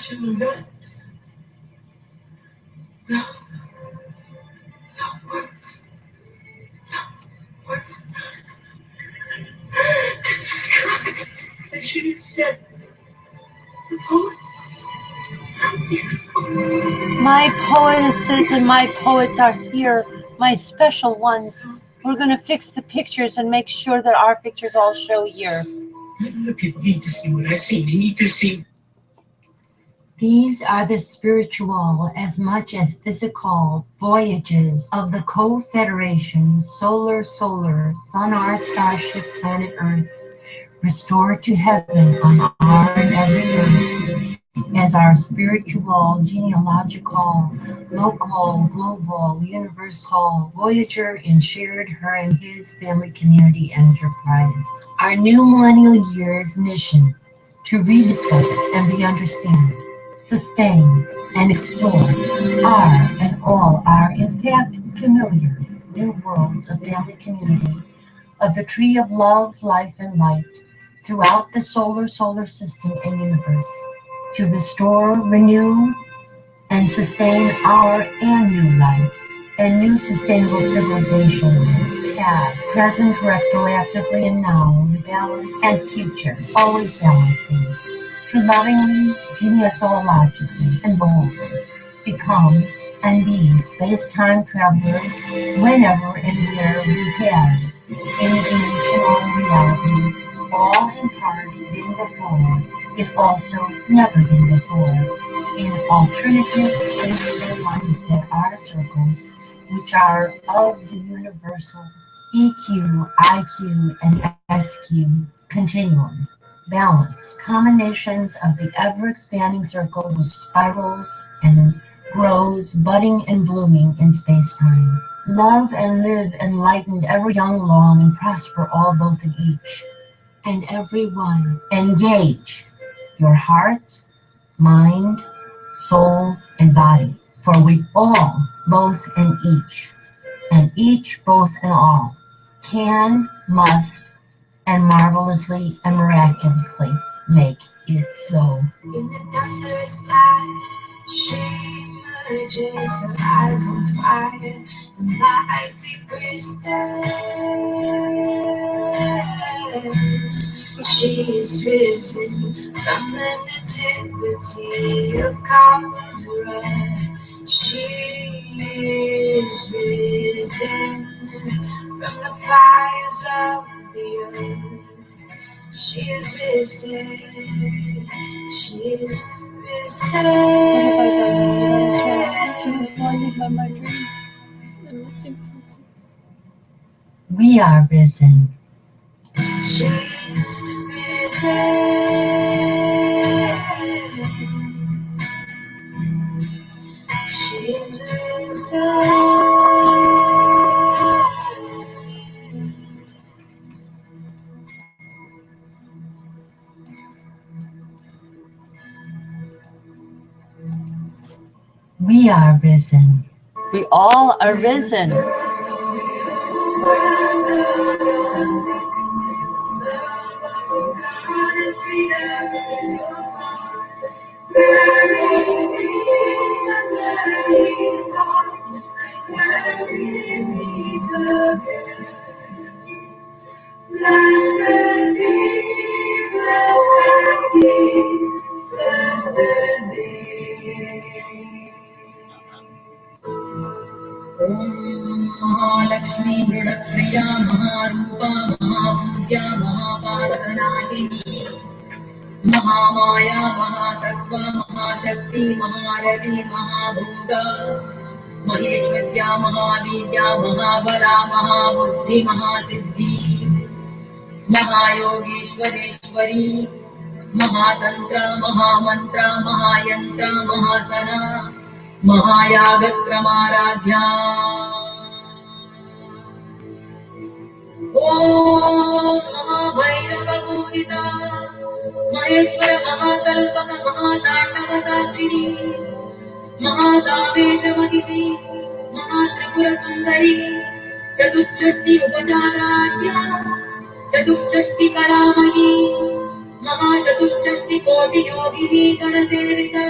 faster than that. No. That works. I should have said the poet. So beautiful. My poetesses and my poets are here, my special ones. We're going to fix the pictures and make sure that our pictures all show here. The people need to see what I see. They need to see. These are the spiritual as much as physical voyages of the Co-Federation Solar Sun, our starship, planet Earth, restored to heaven on our and every earth as our spiritual, genealogical, local, global, universal voyager in shared her and his family community enterprise. Our new millennial year's mission to rediscover and re-understand, sustain, and explore are and all are in fact familiar new worlds of family community, of the tree of love, life, and light throughout the solar system and universe, to restore, renew, and sustain our and new life and new sustainable civilizations, past, present, retroactively, and now, rebalance, and future, always balancing, to lovingly, genealogically, and boldly become and be space-time travelers whenever and where we have interdimensional reality, all in part been before, if also never been before, in alternative space lines that are circles, which are of the universal EQ, IQ, and SQ continuum. Balance, combinations of the ever-expanding circle which spirals and grows, budding and blooming in space-time. Love and live enlightened, ever young, long, and prosper all both in each and every one. Engage your heart, mind, soul, and body, for we all, both and each, both and all, can, must, and marvelously and miraculously make it so. In the thunderous blast, she emerges, her eyes on fire, the mighty priestess. She is risen from the nativity of Caldera. She is risen from the fires of the earth. She is risen. She is risen. We are risen. She is risen. She is risen. We are risen. We all are risen. Blessed be, blessed be, blessed be. Mahalakshmi Priya Maharupa Mahabhudya Mahapadarnashini Mahamaya Mahasattva Mahashakti Maharati Mahabhuta Maheshwarya Mahavidya Mahabala Mahabuddhi Mahasiddhi Mahayogeshwareshwari Mahatantra Mahamantra Mahayantra Mahasana Mahayagatkramaradhya Om Mahabhairava-Pujita Maheshwara Mahakalpaka Mahatandava-Sakshini Mahadavesha-Mahiji Mahatripura-Sundari Chatushshashti Upacharagya Chatushshashti Karamahi Mahachatushshashti Koti Yogini Ganasevita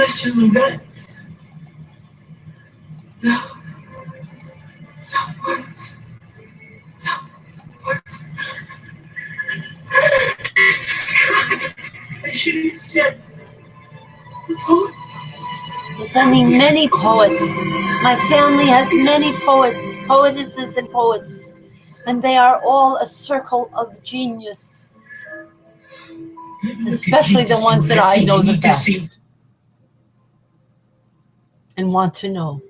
question we got. No. Words. Words. I should have said the poet. Sending many poets. My family has many poets, poetesses and poets, and they are all a circle of genius, especially the ones that I know the best and want to know.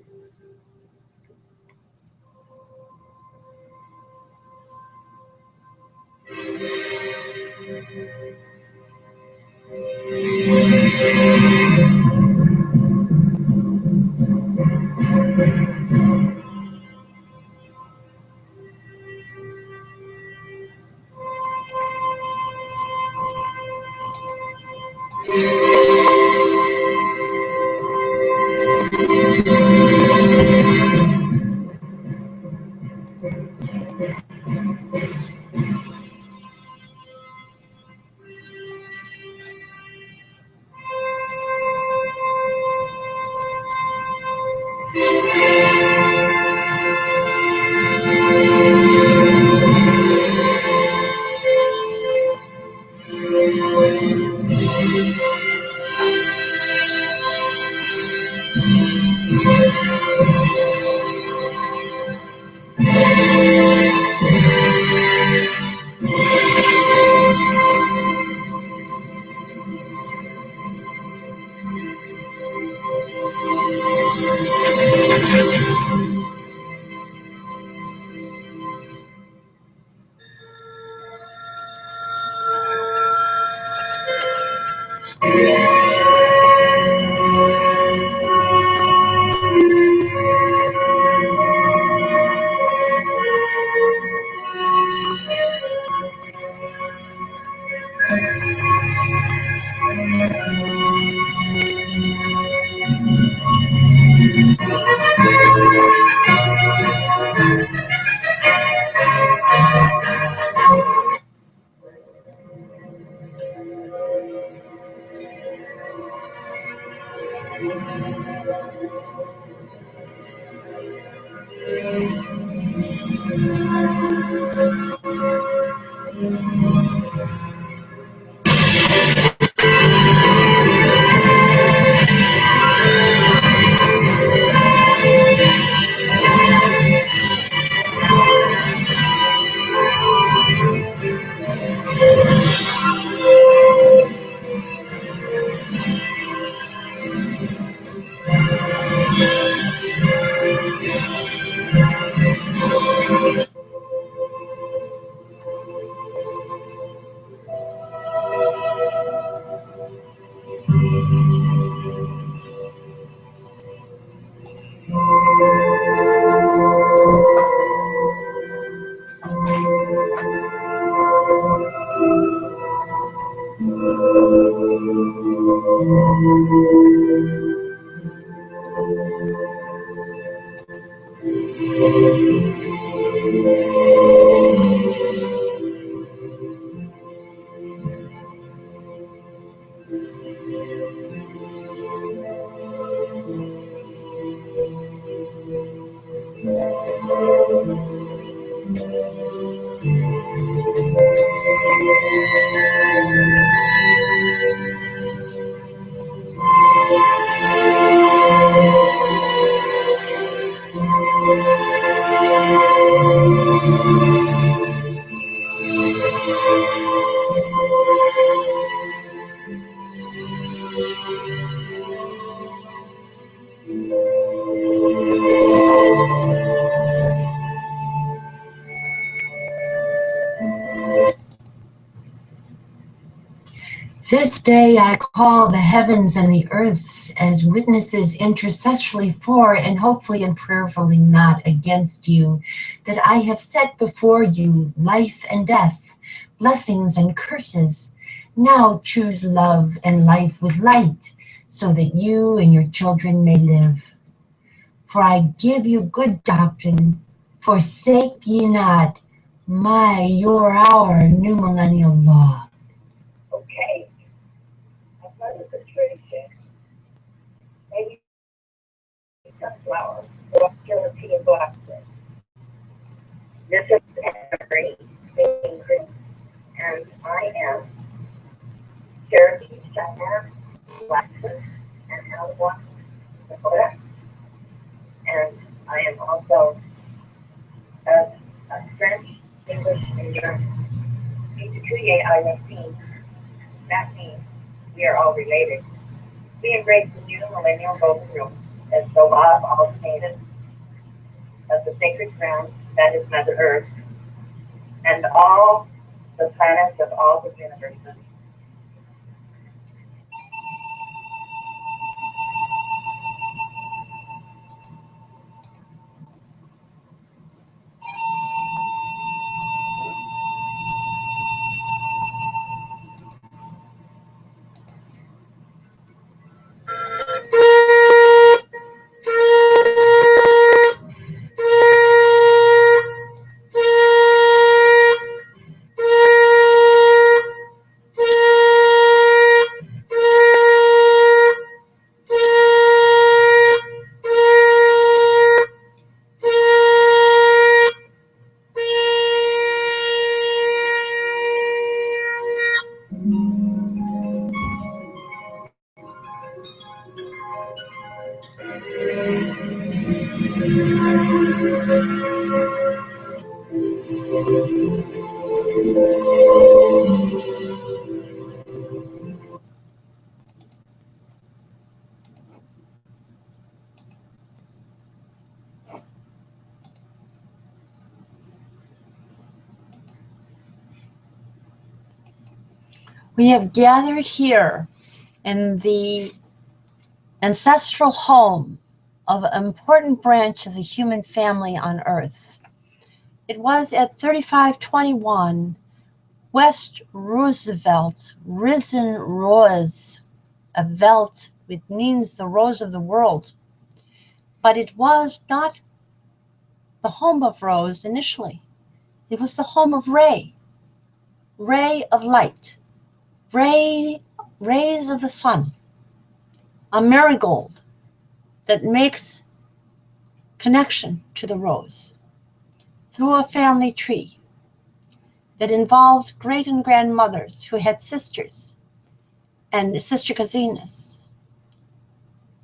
This day I call the heavens and the earths as witnesses intercessorily for and hopefully and prayerfully not against you, that I have set before you life and death, blessings and curses. Now choose love and life with light, so that you and your children may live. For I give you good doctrine, forsake ye not your, our new millennial law. Okay. I've heard of the tradition. sunflower, fertility and boxes. This is Henry being Chris, and I am Cherokee, China, Alaska, and Iowa, Dakota. And I am also a French, English, and German. That means we are all related. We embrace the new millennial golden rule as the law of Alltimate of the sacred ground that is Mother Earth and all the planets of all the universes. We have gathered here in the ancestral home of an important branch of the human family on Earth. It was at 3521 West Roosevelt, Risen Rose, a Welt, which means the rose of the world. But it was not the home of Rose initially. It was the home of Ray, ray of light, rays of the sun, a marigold that makes connection to the rose through a family tree that involved great and grandmothers who had sisters and sister cousines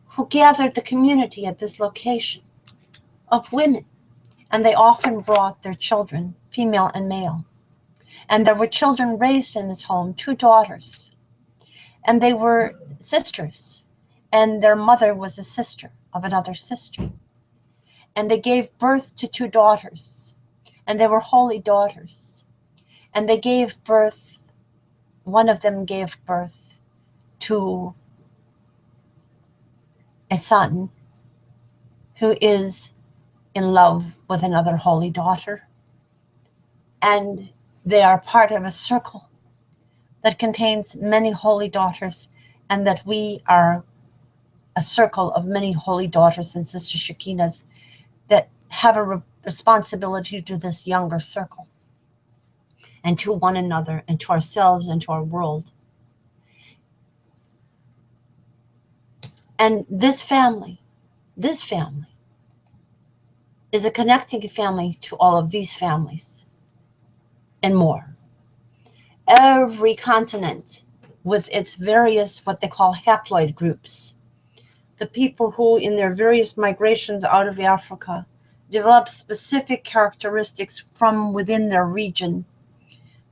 who gathered the community at this location of women, and they often brought their children, female and male. And there were children raised in this home, 2 daughters, and they were sisters, and their mother was a sister of another sister. And they gave birth to 2 daughters, and they were holy daughters. And they gave birth, one of them gave birth to a son who is in love with another holy daughter. And they are part of a circle that contains many holy daughters, and that we are a circle of many holy daughters and Sister Shekinahs that have a responsibility to this younger circle and to one another and to ourselves and to our world. And this family is a connecting family to all of these families and more. Every continent with its various, what they call haploid groups, the people who in their various migrations out of Africa develop specific characteristics from within their region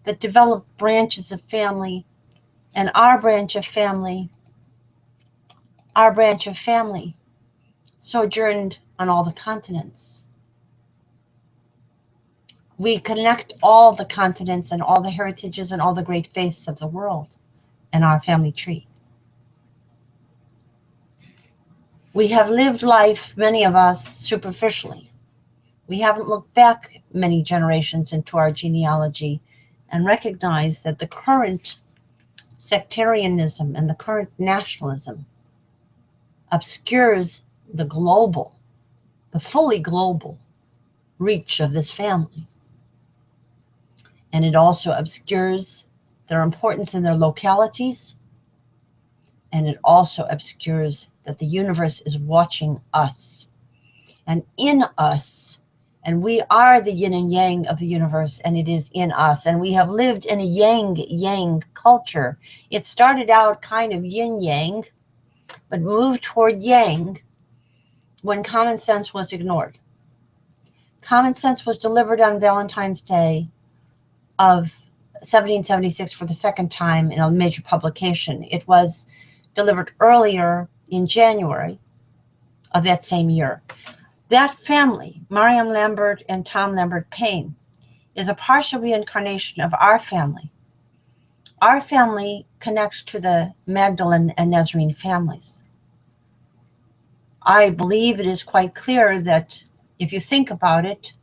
that develop branches of family, and our branch of family sojourned on all the continents. We connect all the continents and all the heritages and all the great faiths of the world in our family tree. We have lived life, many of us, superficially. We haven't looked back many generations into our genealogy and recognized that the current sectarianism and the current nationalism obscures the global, the fully global reach of this family. And it also obscures their importance in their localities. And it also obscures that the universe is watching us and in us. And we are the yin and yang of the universe, and it is in us. And we have lived in a yang culture. It started out kind of yin-yang, but moved toward yang when common sense was ignored. Common sense was delivered on Valentine's Day of 1776 for the second time in a major publication. It was delivered earlier in January of that same year. That family, Mariam Lambert and Tom Lambert Payne, is a partial reincarnation of our family. Our family connects to the Magdalene and Nazarene families. I believe it is quite clear that if you think about it,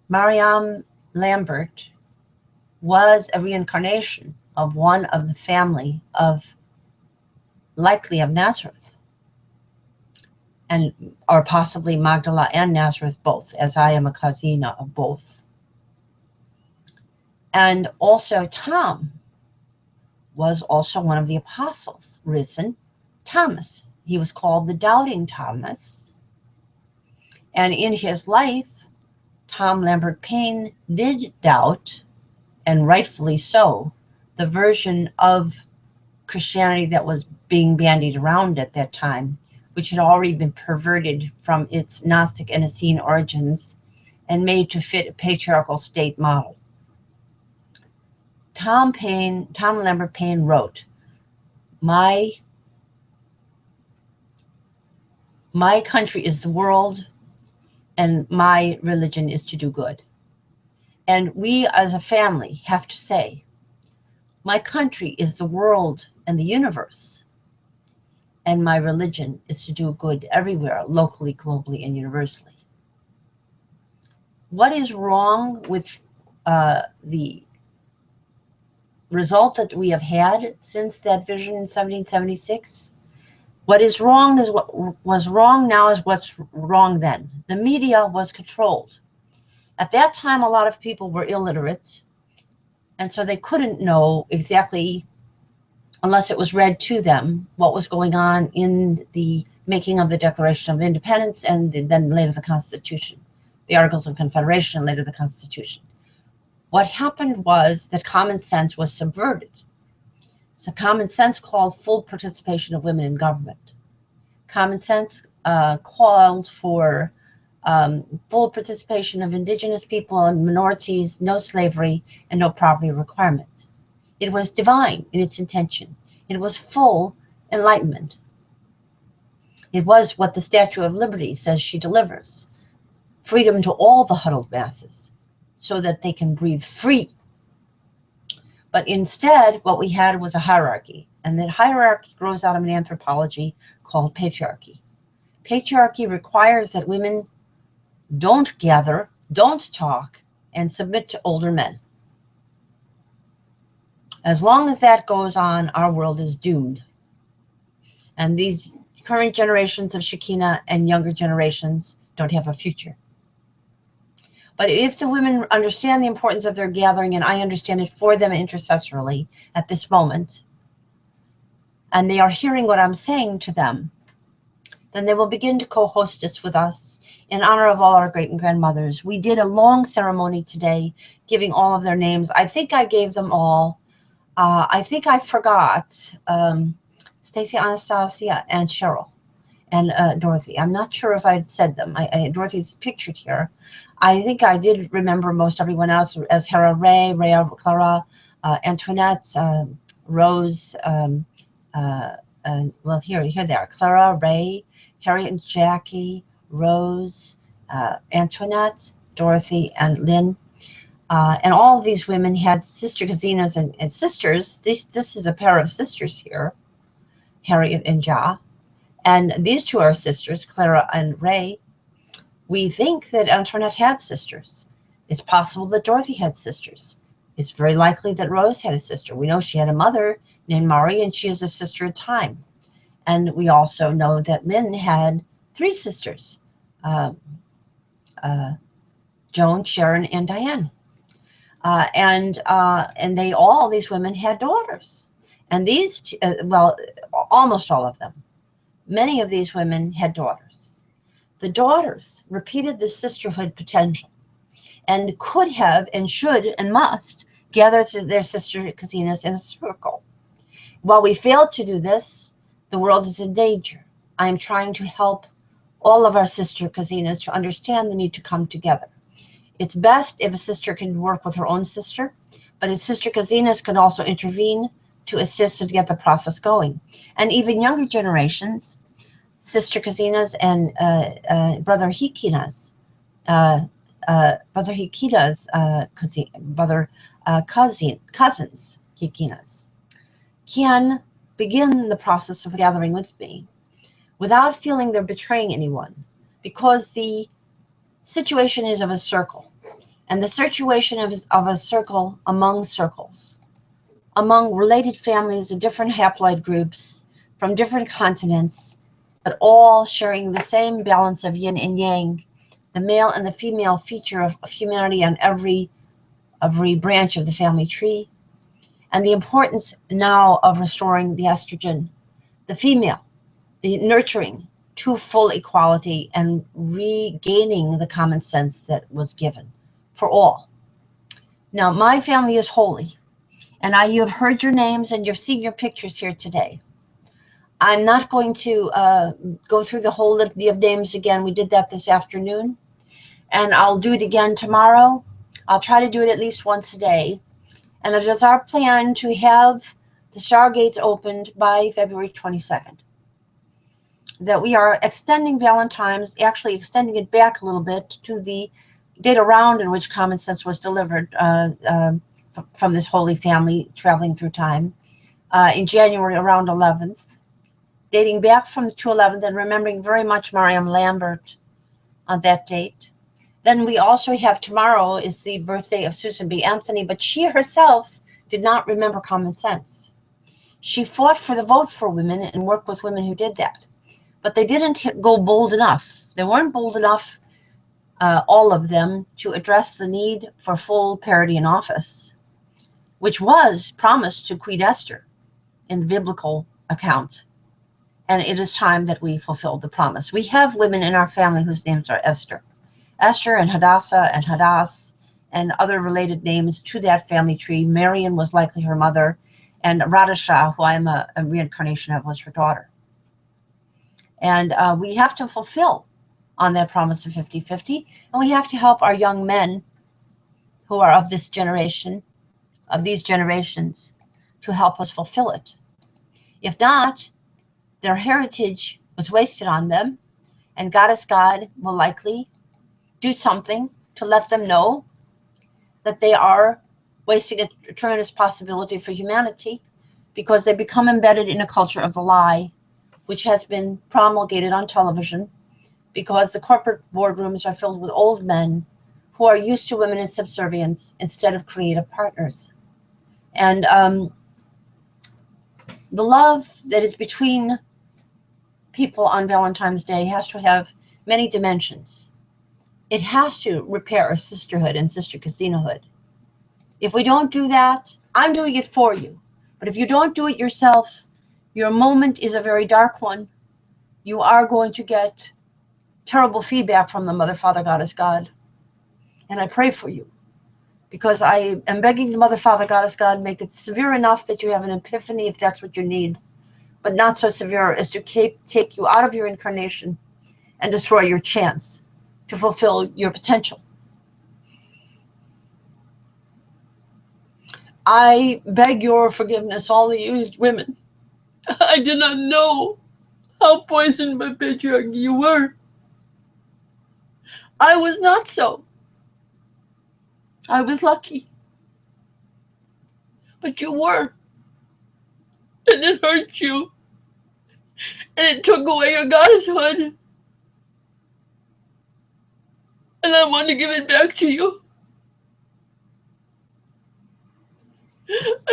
Mariam Lambert was a reincarnation of one of the family of, likely of Nazareth, and or possibly Magdala and Nazareth both, as I am a cousina of both. And also Tom was also one of the apostles, risen Thomas. He was called the Doubting Thomas. And in his life, Tom Lambert Payne did doubt, and rightfully so, the version of Christianity that was being bandied around at that time, which had already been perverted from its Gnostic and Essene origins and made to fit a patriarchal state model. Tom Lambert Payne wrote, my country is the world, and my religion is to do good. And we as a family have to say, my country is the world and the universe, and my religion is to do good everywhere, locally, globally, and universally. What is wrong with the result that we have had since that vision in 1776? What is wrong is what was wrong now is what's wrong then. The media was controlled. At that time, a lot of people were illiterate, and so they couldn't know exactly, unless it was read to them, what was going on in the making of the Declaration of Independence and then later the Constitution, the Articles of Confederation and later the Constitution. What happened was that common sense was subverted. So common sense called full participation of women in government. Common sense called for full participation of indigenous people and minorities, no slavery, and no property requirement. It was divine in its intention. It was full enlightenment. It was what the Statue of Liberty says she delivers. Freedom to all the huddled masses so that they can breathe free. But instead, what we had was a hierarchy. And that hierarchy grows out of an anthropology called patriarchy. Patriarchy requires that women don't gather, don't talk, and submit to older men. As long as that goes on, our world is doomed. And these current generations of Shekinah and younger generations don't have a future. But if the women understand the importance of their gathering, and I understand it for them intercessorily at this moment, and they are hearing what I'm saying to them, then they will begin to co-hostess with us in honor of all our great and grandmothers. We did a long ceremony today, giving all of their names. I think I gave them all. I think I forgot Stacy, Anastasia, and Cheryl, and Dorothy. I'm not sure if I said them. Dorothy's pictured here. I think I did remember most everyone else as Hera Ray, Reall, Clara, Antoinette, Rose. Well, here they are: Clara, Ray, Harriet and Jackie, Rose, Antoinette, Dorothy, and Lynn. And all of these women had sister cousines and sisters. This is a pair of sisters here, Harriet and Ja. And these two are sisters, Clara and Ray. We think that Antoinette had sisters. It's possible that Dorothy had sisters. It's very likely that Rose had a sister. We know she had a mother named Marie, and she is a sister of time. And we also know that Lynn had 3 sisters, Joan, Sharon, and Diane. And these women had daughters. And these, well, almost all of them. Many of these women had daughters. the daughters repeated the sisterhood potential and could have and should and must gather their sister Kazinas in a circle. While we fail to do this, the world is in danger. I am trying to help all of our sister Kazinas to understand the need to come together. It's best if a sister can work with her own sister, but his sister Kazinas can also intervene to assist and get the process going. And even younger generations, Sister Kazinas and Brother Hikina's, cousins Hikinas, can begin the process of gathering with me without feeling they're betraying anyone, because the situation is of a circle, and the situation of a circle among circles, among related families of different haploid groups from different continents, but all sharing the same balance of yin and yang, the male and the female feature of humanity on every branch of the family tree, and the importance now of restoring the estrogen, the female, the nurturing to full equality and regaining the common sense that was given for all. Now, my family is holy, and you have heard your names and you've seen your pictures here today. I'm not going to go through the whole litany of names again. We did that this afternoon, and I'll do it again tomorrow. I'll try to do it at least once a day. And it is our plan to have the shower gates opened by February 22nd. That we are extending Valentine's, actually extending it back a little bit to the date around in which Common Sense was delivered from this holy family traveling through time, in January around 11th. Dating back from the 2/11th and remembering very much Mariam Lambert on that date. Then we also have tomorrow is the birthday of Susan B. Anthony, but she herself did not remember Common Sense. She fought for the vote for women and worked with women who did that, but they didn't go bold enough. They weren't bold enough, all of them, to address the need for full parity in office, which was promised to Queen Esther in the biblical account. And it is time that we fulfilled the promise. We have women in our family whose names are Esther. Esther and Hadassah and Hadass and other related names to that family tree. Marion was likely her mother, and Radishah, who I am a reincarnation of, was her daughter. And we have to fulfill on that promise of 50-50, and we have to help our young men who are of this generation, of these generations, to help us fulfill it. If not, their heritage was wasted on them, and Goddess God will likely do something to let them know that they are wasting a tremendous possibility for humanity, because they become embedded in a culture of the lie, which has been promulgated on television, because the corporate boardrooms are filled with old men who are used to women in subservience instead of creative partners. And the love that is between people on Valentine's Day has to have many dimensions. It has to repair our sisterhood and sister casinohood. If we don't do that, I'm doing it for you. But if you don't do it yourself, your moment is a very dark one. You are going to get terrible feedback from the Mother, Father, Goddess, God. And I pray for you, because I am begging the Mother, Father, Goddess, God, make it severe enough that you have an epiphany if that's what you need, but not so severe as to take you out of your incarnation and destroy your chance to fulfill your potential. I beg your forgiveness, all the used women. I did not know how poisoned by patriarchy you were. I was not so. I was lucky. But you were. And it hurt you. And it took away your goddesshood. And I want to give it back to you.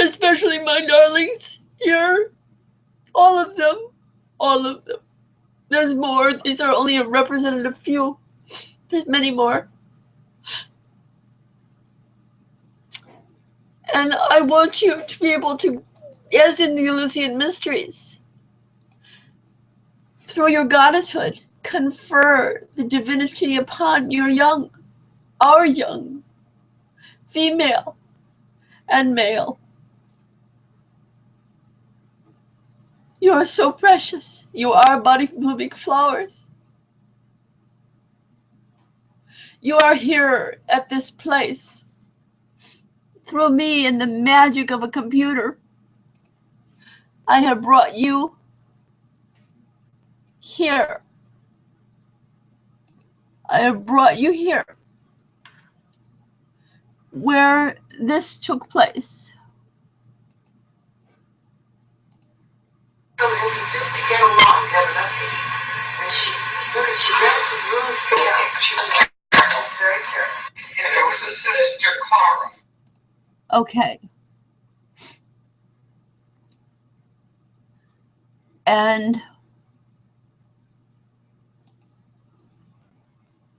Especially my darlings here. All of them. All of them. There's more. These are only a representative few. There's many more. And I want you to be able to, as in the Elysian Mysteries, through your goddesshood, confer the divinity upon your young, our young, female and male. You are so precious. You are budding, blooming flowers. You are here at this place through me and the magic of a computer. I have brought you here. I have brought you here where this took place. So we used to get along, evidently. And she ran some rooms together. She was very careful. And there was a sister, Clara. Okay. And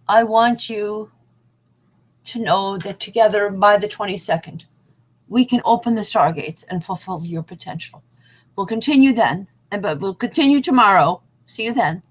I want you to know that together by the 22nd, we can open the stargates and fulfill your potential. We'll continue then, but we'll continue tomorrow. See you then.